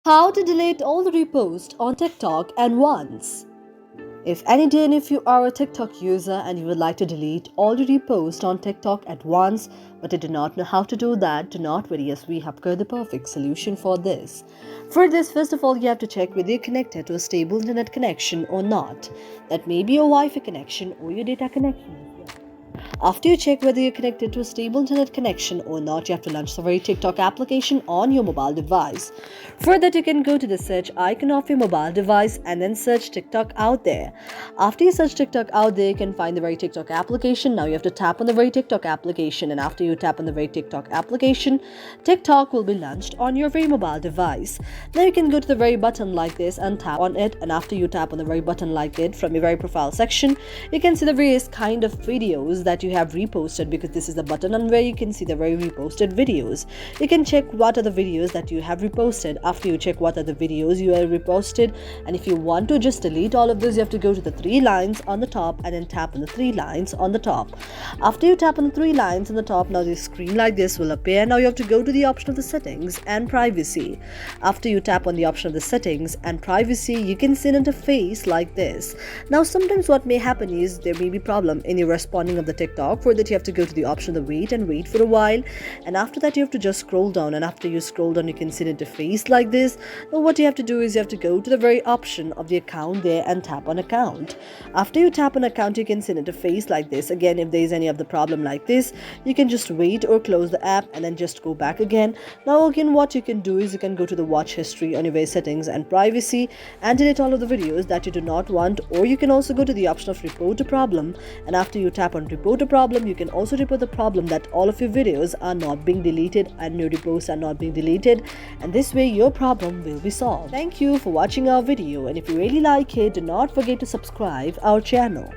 How to delete all the reposts on TikTok at once. If any day and if you are a TikTok user and you would like to delete all the reposts on TikTok at once, but you do not know how to do that, do not worry, as we have got the perfect solution for this. For this, first of all, you have to check whether you're connected to a stable internet connection or not. That may be your Wi-Fi connection or your data connection. After you check whether you're connected to a stable internet connection or not, you have to launch the very TikTok application on your mobile device. For that, you can go to the search icon of your mobile device and then search TikTok out there. After you search TikTok out there, you can find the very TikTok application. Now you have to tap on the very TikTok application, and after you tap on the very TikTok application, TikTok will be launched on your very mobile device. Now you can go to the very button like this and tap on it, and after you tap on the very button like it, from your very profile section, you can see the various kind of videos that you have reposted, because this is the button on where you can see the very reposted videos. You can check what are the videos that you have reposted. After you check what are the videos you have reposted, and if you want to just delete all of those, you have to go to the three lines on the top and then tap on the three lines on the top. After you tap on the three lines on the top, now the screen like this will appear. Now you have to go to the option of the settings and privacy. After you tap on the option of the settings and privacy, you can see an interface like this. Now sometimes what may happen is there may be problem in your responding of the TikTok. For that, you have to go to the option of the wait and wait for a while, and after that you have to just scroll down, and after you scroll down you can see an interface like this. Now what you have to do is you have to go to the very option of the account there and tap on account. After you tap on account, you can see an interface like this. Again, if there is any of the problem like this, you can just wait or close the app and then just go back again. Now again, what you can do is you can go to the watch history on your very settings and privacy and delete all of the videos that you do not want, or you can also go to the option of report a problem, and after you tap on report a problem, you can also report the problem that all of your videos are not being deleted and your reposts are not being deleted, and this way your problem will be solved. Thank you for watching our video, and if you really like it, do not forget to subscribe our channel.